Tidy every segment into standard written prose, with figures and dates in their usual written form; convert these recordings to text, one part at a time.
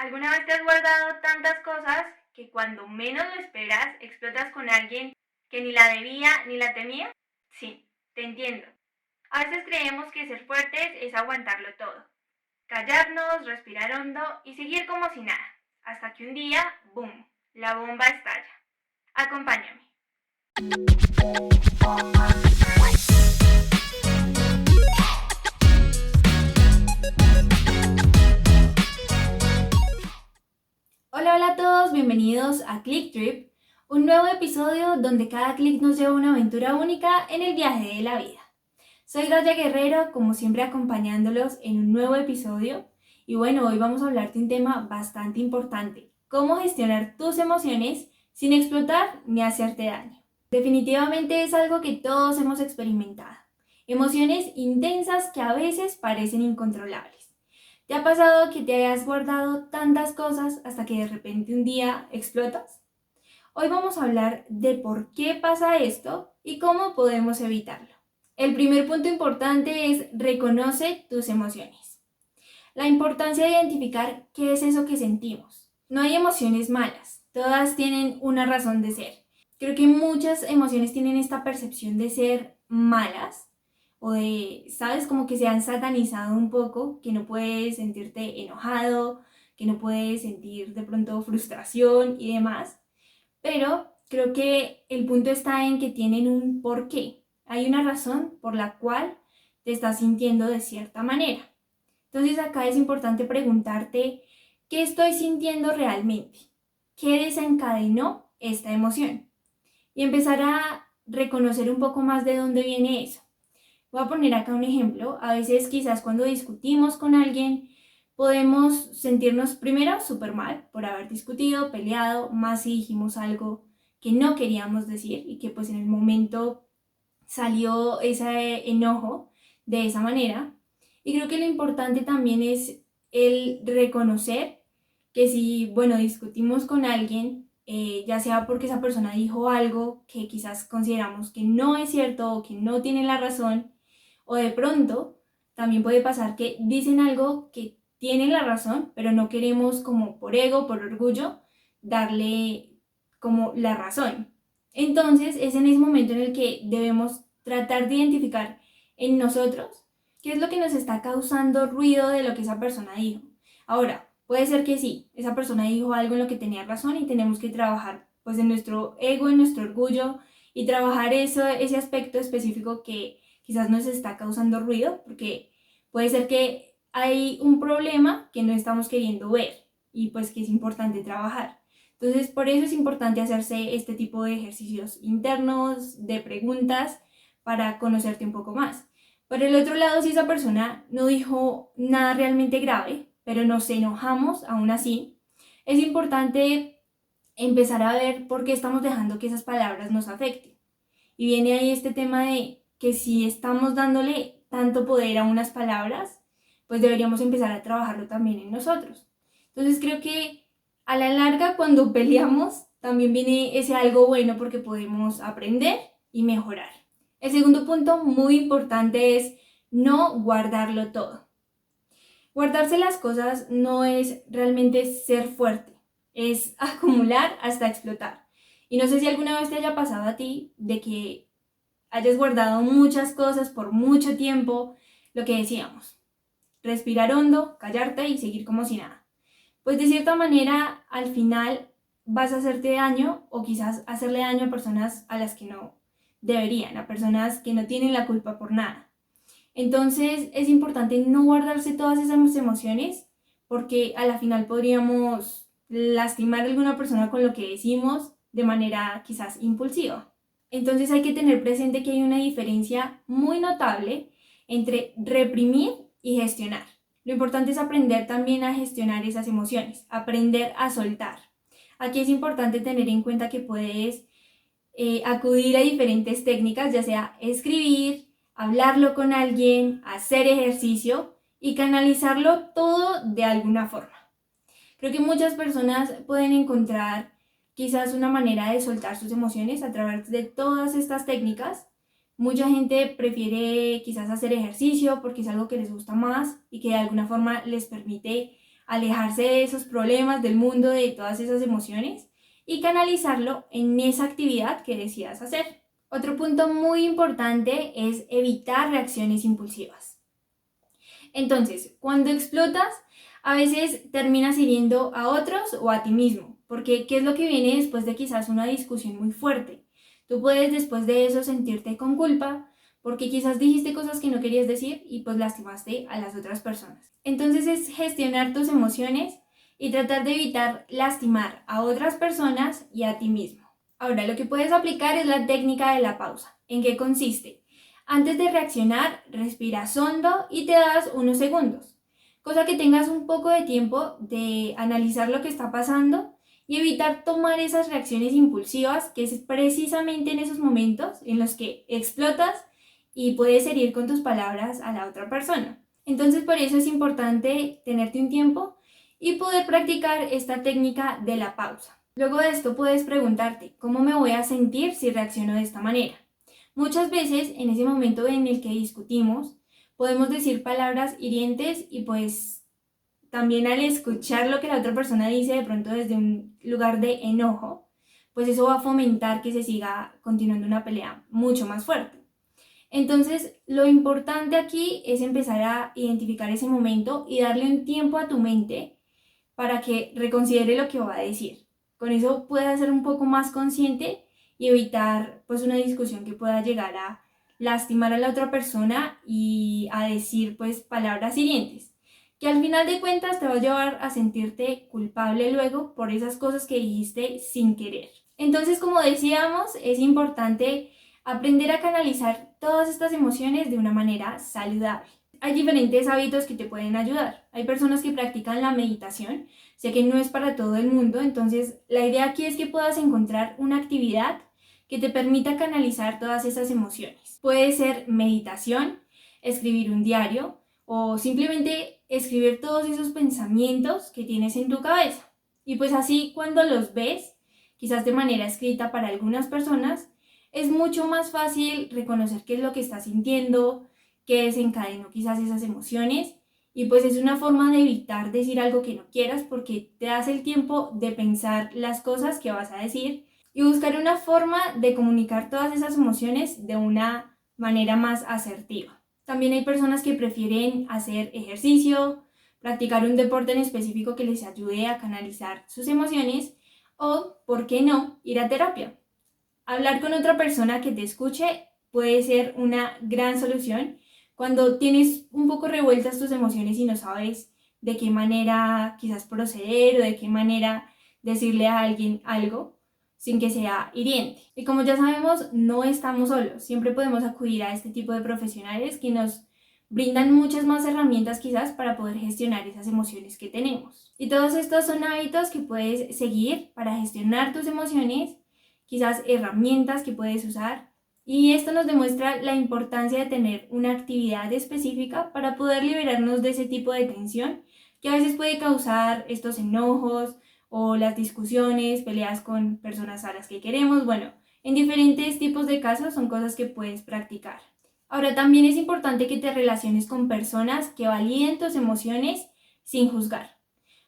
¿Alguna vez te has guardado tantas cosas que cuando menos lo esperas explotas con alguien que ni la debía ni la temía? Sí, te entiendo. A veces creemos que ser fuertes es aguantarlo todo, callarnos, respirar hondo y seguir como si nada, hasta que un día, ¡boom!, la bomba estalla. Acompáñame. Hola, hola a todos, bienvenidos a Click Trip, un nuevo episodio donde cada clic nos lleva a una aventura única en el viaje de la vida. Soy Daya Guerrero, como siempre acompañándolos en un nuevo episodio. Y bueno, hoy vamos a hablar de un tema bastante importante: cómo gestionar tus emociones sin explotar ni hacerte daño. Definitivamente es algo que todos hemos experimentado. Emociones intensas que a veces parecen incontrolables. ¿Te ha pasado que te hayas guardado tantas cosas hasta que de repente un día explotas? Hoy vamos a hablar de por qué pasa esto y cómo podemos evitarlo. El primer punto importante es: reconoce tus emociones. La importancia de identificar qué es eso que sentimos. No hay emociones malas, todas tienen una razón de ser. Creo que muchas emociones tienen esta percepción de ser malas o de, sabes, como que se han satanizado un poco, que no puedes sentirte enojado, que no puedes sentir de pronto frustración y demás. Pero creo que el punto está en que tienen un porqué. Hay una razón por la cual te estás sintiendo de cierta manera. Entonces acá es importante preguntarte: ¿qué estoy sintiendo realmente? ¿Qué desencadenó esta emoción? Y empezar a reconocer un poco más de dónde viene eso. Voy a poner acá un ejemplo. A veces quizás cuando discutimos con alguien podemos sentirnos primero súper mal por haber discutido, peleado, más si dijimos algo que no queríamos decir y que pues en el momento salió ese enojo de esa manera. Y creo que lo importante también es el reconocer que si, bueno, discutimos con alguien, ya sea porque esa persona dijo algo que quizás consideramos que no es cierto o que no tiene la razón, o de pronto también puede pasar que dicen algo que tienen la razón, pero no queremos, como por ego, por orgullo, darle como la razón. Entonces es en ese momento en el que debemos tratar de identificar en nosotros qué es lo que nos está causando ruido de lo que esa persona dijo. Ahora, puede ser que sí, esa persona dijo algo en lo que tenía razón y tenemos que trabajar pues en nuestro ego, en nuestro orgullo, y trabajar ese aspecto específico que quizás nos está causando ruido, porque puede ser que hay un problema que no estamos queriendo ver y pues que es importante trabajar. Entonces, por eso es importante hacerse este tipo de ejercicios internos, de preguntas, para conocerte un poco más. Por el otro lado, si esa persona no dijo nada realmente grave, pero nos enojamos aún así, es importante empezar a ver por qué estamos dejando que esas palabras nos afecten. Y viene ahí este tema de que si estamos dándole tanto poder a unas palabras, pues deberíamos empezar a trabajarlo también en nosotros. Entonces creo que a la larga, cuando peleamos, también viene ese algo bueno, porque podemos aprender y mejorar. El segundo punto muy importante es no guardarlo todo. Guardarse las cosas no es realmente ser fuerte, es acumular hasta explotar. Y no sé si alguna vez te haya pasado a ti de que hayas guardado muchas cosas por mucho tiempo. Lo que decíamos: respirar hondo, callarte y seguir como si nada. Pues de cierta manera al final vas a hacerte daño, o quizás hacerle daño a personas a las que no deberían, a personas que no tienen la culpa por nada. Entonces es importante no guardarse todas esas emociones, porque a la final podríamos lastimar a alguna persona con lo que decimos de manera quizás impulsiva. Entonces hay que tener presente que hay una diferencia muy notable entre reprimir y gestionar. Lo importante es aprender también a gestionar esas emociones, aprender a soltar. Aquí es importante tener en cuenta que puedes acudir a diferentes técnicas, ya sea escribir, hablarlo con alguien, hacer ejercicio y canalizarlo todo de alguna forma. Creo que muchas personas pueden encontrar quizás una manera de soltar sus emociones a través de todas estas técnicas. Mucha gente prefiere quizás hacer ejercicio porque es algo que les gusta más y que de alguna forma les permite alejarse de esos problemas, del mundo, de todas esas emociones y canalizarlo en esa actividad que decidas hacer. Otro punto muy importante es evitar reacciones impulsivas. Entonces, cuando explotas, a veces terminas hiriendo a otros o a ti mismo, porque ¿qué es lo que viene después de quizás una discusión muy fuerte? Tú puedes después de eso sentirte con culpa, porque quizás dijiste cosas que no querías decir y pues lastimaste a las otras personas. Entonces es gestionar tus emociones y tratar de evitar lastimar a otras personas y a ti mismo. Ahora, lo que puedes aplicar es la técnica de la pausa. ¿En qué consiste? Antes de reaccionar, respiras hondo y te das unos segundos, cosa que tengas un poco de tiempo de analizar lo que está pasando y evitar tomar esas reacciones impulsivas, que es precisamente en esos momentos en los que explotas y puedes herir con tus palabras a la otra persona. Entonces, por eso es importante tenerte un tiempo y poder practicar esta técnica de la pausa. Luego de esto puedes preguntarte, ¿cómo me voy a sentir si reacciono de esta manera? Muchas veces, en ese momento en el que discutimos, podemos decir palabras hirientes y pues también al escuchar lo que la otra persona dice de pronto desde un lugar de enojo, pues eso va a fomentar que se siga continuando una pelea mucho más fuerte. Entonces, lo importante aquí es empezar a identificar ese momento y darle un tiempo a tu mente para que reconsidere lo que va a decir. Con eso puedas ser un poco más consciente y evitar pues una discusión que pueda llegar a lastimar a la otra persona y a decir pues palabras hirientes, que al final de cuentas te va a llevar a sentirte culpable luego por esas cosas que dijiste sin querer. Entonces, como decíamos, es importante aprender a canalizar todas estas emociones de una manera saludable. Hay diferentes hábitos que te pueden ayudar. Hay personas que practican la meditación. Sé que no es para todo el mundo, entonces la idea aquí es que puedas encontrar una actividad que te permita canalizar todas esas emociones. Puede ser meditación, escribir un diario o simplemente escribir todos esos pensamientos que tienes en tu cabeza. Y pues así cuando los ves, quizás de manera escrita para algunas personas, es mucho más fácil reconocer qué es lo que estás sintiendo, qué desencadenó quizás esas emociones, y pues es una forma de evitar decir algo que no quieras porque te das el tiempo de pensar las cosas que vas a decir y buscar una forma de comunicar todas esas emociones de una manera más asertiva. También hay personas que prefieren hacer ejercicio, practicar un deporte en específico que les ayude a canalizar sus emociones o, ¿por qué no?, ir a terapia. Hablar con otra persona que te escuche puede ser una gran solución cuando tienes un poco revueltas tus emociones y no sabes de qué manera quizás proceder o de qué manera decirle a alguien algo sin que sea hiriente. Y como ya sabemos, no estamos solos. Siempre podemos acudir a este tipo de profesionales que nos brindan muchas más herramientas quizás para poder gestionar esas emociones que tenemos. Y todos estos son hábitos que puedes seguir para gestionar tus emociones, quizás herramientas que puedes usar, y esto nos demuestra la importancia de tener una actividad específica para poder liberarnos de ese tipo de tensión que a veces puede causar estos enojos o las discusiones, peleas con personas a las que queremos. Bueno, en diferentes tipos de casos son cosas que puedes practicar. Ahora, también es importante que te relaciones con personas que validen tus emociones sin juzgar,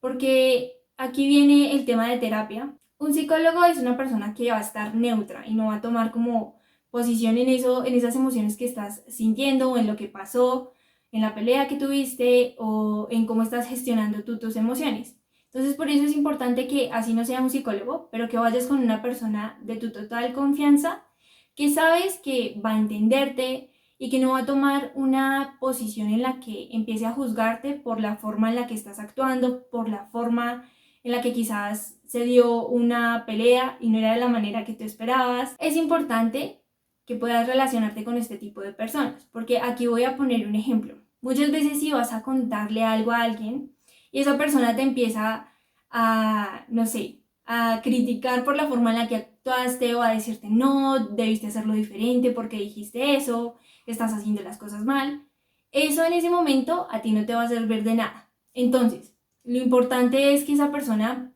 porque aquí viene el tema de terapia. Un psicólogo es una persona que va a estar neutra y no va a tomar como posición en eso, en esas emociones que estás sintiendo o en lo que pasó, en la pelea que tuviste o en cómo estás gestionando tú tus emociones. Entonces, por eso es importante que así no sea un psicólogo, pero que vayas con una persona de tu total confianza, que sabes que va a entenderte y que no va a tomar una posición en la que empiece a juzgarte por la forma en la que estás actuando, por la forma en la que quizás se dio una pelea y no era de la manera que tú esperabas. Es importante que puedas relacionarte con este tipo de personas, porque aquí voy a poner un ejemplo. Muchas veces si vas a contarle algo a alguien y esa persona te empieza a, no sé, a criticar por la forma en la que actuaste o a decirte no, debiste hacerlo diferente porque dijiste eso, estás haciendo las cosas mal, eso en ese momento a ti no te va a servir de nada. Entonces, lo importante es que esa persona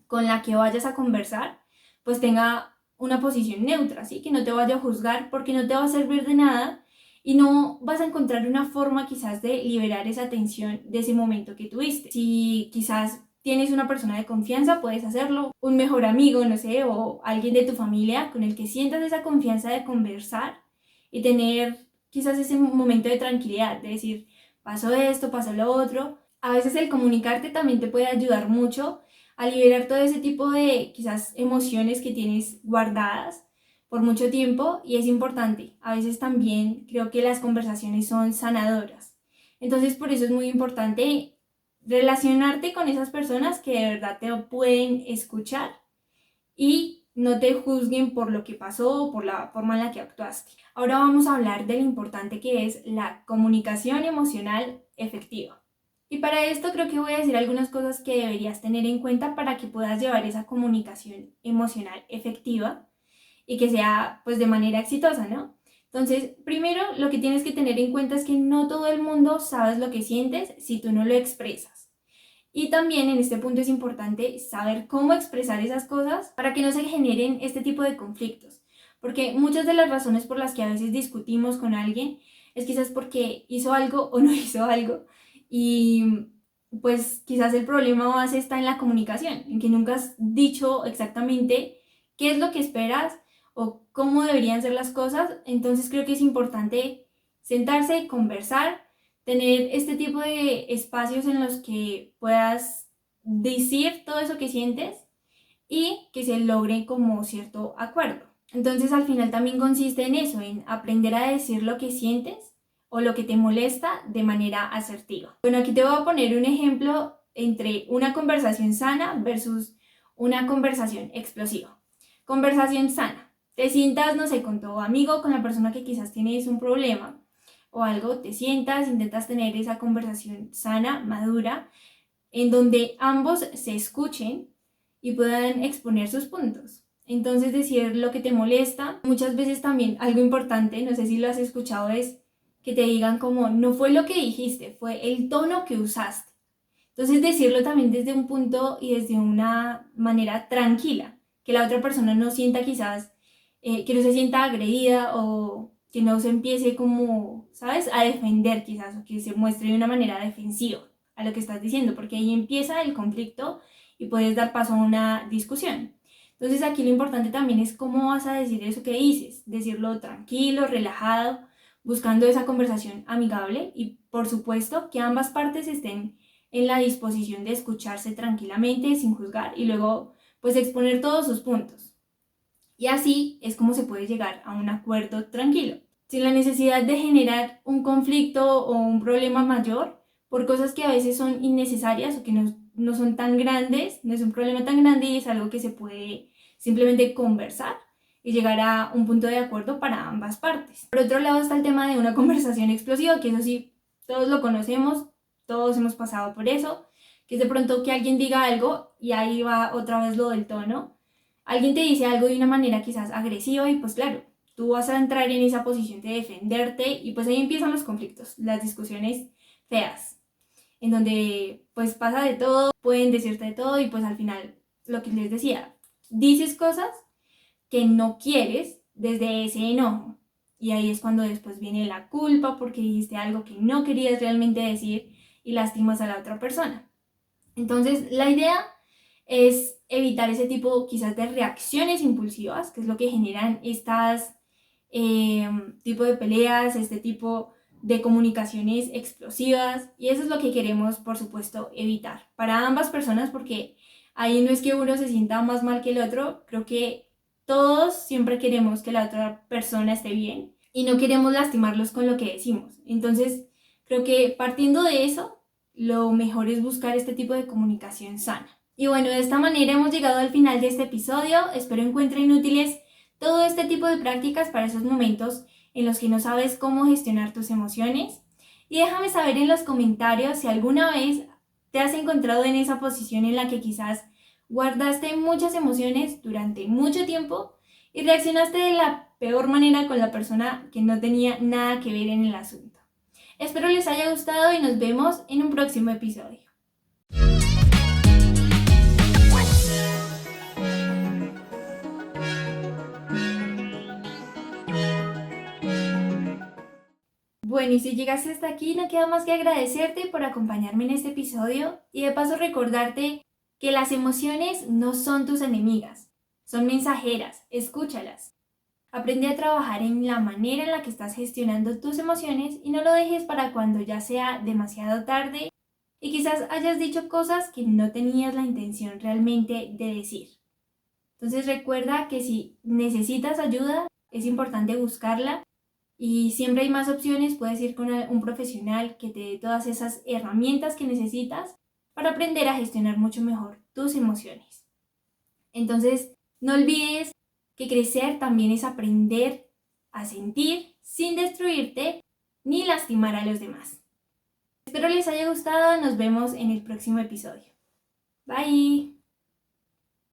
con la que vayas a conversar pues tenga una posición neutra, ¿sí? Que no te vaya a juzgar porque no te va a servir de nada y no vas a encontrar una forma quizás de liberar esa tensión de ese momento que tuviste. Si quizás tienes una persona de confianza, puedes hacerlo, un mejor amigo, no sé, o alguien de tu familia con el que sientas esa confianza de conversar y tener quizás ese momento de tranquilidad, de decir, pasó esto, pasó lo otro. A veces el comunicarte también te puede ayudar mucho a liberar todo ese tipo de quizás emociones que tienes guardadas por mucho tiempo, y es importante. A veces también creo que las conversaciones son sanadoras. Entonces por eso es muy importante relacionarte con esas personas que de verdad te pueden escuchar y no te juzguen por lo que pasó o por la forma en la que actuaste. Ahora vamos a hablar de lo importante que es la comunicación emocional efectiva. Y para esto creo que voy a decir algunas cosas que deberías tener en cuenta para que puedas llevar esa comunicación emocional efectiva y que sea pues de manera exitosa, ¿no? Entonces, primero lo que tienes que tener en cuenta es que no todo el mundo sabes lo que sientes si tú no lo expresas. Y también en este punto es importante saber cómo expresar esas cosas para que no se generen este tipo de conflictos. Porque muchas de las razones por las que a veces discutimos con alguien es quizás porque hizo algo o no hizo algo. Y pues quizás el problema base está en la comunicación, en que nunca has dicho exactamente qué es lo que esperas o cómo deberían ser las cosas. Entonces creo que es importante sentarse, conversar, tener este tipo de espacios en los que puedas decir todo eso que sientes y que se logre como cierto acuerdo. Entonces al final también consiste en eso, en aprender a decir lo que sientes o lo que te molesta de manera asertiva. Bueno, aquí te voy a poner un ejemplo entre una conversación sana versus una conversación explosiva. Conversación sana. Te sientas, no sé, con tu amigo, con la persona que quizás tienes un problema o algo, te sientas, intentas tener esa conversación sana, madura, en donde ambos se escuchen y puedan exponer sus puntos. Entonces decir lo que te molesta. Muchas veces también algo importante, no sé si lo has escuchado, es que te digan como no fue lo que dijiste, fue el tono que usaste. Entonces decirlo también desde un punto y desde una manera tranquila, que la otra persona no sienta quizás, que no se sienta agredida o que no se empiece como, ¿sabes?, a defender quizás, o que se muestre de una manera defensiva a lo que estás diciendo, porque ahí empieza el conflicto y puedes dar paso a una discusión. Entonces aquí lo importante también es cómo vas a decir eso que dices, decirlo tranquilo, relajado, buscando esa conversación amigable y por supuesto que ambas partes estén en la disposición de escucharse tranquilamente, sin juzgar y luego pues exponer todos sus puntos. Y así es como se puede llegar a un acuerdo tranquilo, sin la necesidad de generar un conflicto o un problema mayor por cosas que a veces son innecesarias o que no son tan grandes, no es un problema tan grande y es algo que se puede simplemente conversar y llegar a un punto de acuerdo para ambas partes. Por otro lado está el tema de una conversación explosiva, que eso sí, todos lo conocemos, todos hemos pasado por eso, que es de pronto que alguien diga algo y ahí va otra vez lo del tono. Alguien te dice algo de una manera quizás agresiva y pues claro, tú vas a entrar en esa posición de defenderte y pues ahí empiezan los conflictos, las discusiones feas, en donde pues pasa de todo, pueden decirte de todo y pues al final lo que les decía, dices cosas que no quieres desde ese enojo y ahí es cuando después viene la culpa porque dijiste algo que no querías realmente decir y lastimas a la otra persona. Entonces la idea es evitar ese tipo quizás de reacciones impulsivas, que es lo que generan estas tipo de peleas, este tipo de comunicaciones explosivas, y eso es lo que queremos por supuesto evitar para ambas personas, porque ahí no es que uno se sienta más mal que el otro, creo que todos siempre queremos que la otra persona esté bien y no queremos lastimarlos con lo que decimos. Entonces creo que partiendo de eso, lo mejor es buscar este tipo de comunicación sana. Y bueno, de esta manera hemos llegado al final de este episodio. Espero encuentren útiles todo este tipo de prácticas para esos momentos en los que no sabes cómo gestionar tus emociones. Y déjame saber en los comentarios si alguna vez te has encontrado en esa posición en la que quizás guardaste muchas emociones durante mucho tiempo y reaccionaste de la peor manera con la persona que no tenía nada que ver en el asunto. Espero les haya gustado y nos vemos en un próximo episodio. Bueno, y si llegaste hasta aquí, no queda más que agradecerte por acompañarme en este episodio y de paso recordarte que las emociones no son tus enemigas, son mensajeras, escúchalas. Aprende a trabajar en la manera en la que estás gestionando tus emociones y no lo dejes para cuando ya sea demasiado tarde y quizás hayas dicho cosas que no tenías la intención realmente de decir. Entonces recuerda que si necesitas ayuda, es importante buscarla y siempre hay más opciones. Puedes ir con un profesional que te dé todas esas herramientas que necesitas para aprender a gestionar mucho mejor tus emociones. Entonces, no olvides que crecer también es aprender a sentir sin destruirte ni lastimar a los demás. Espero les haya gustado, nos vemos en el próximo episodio. Bye.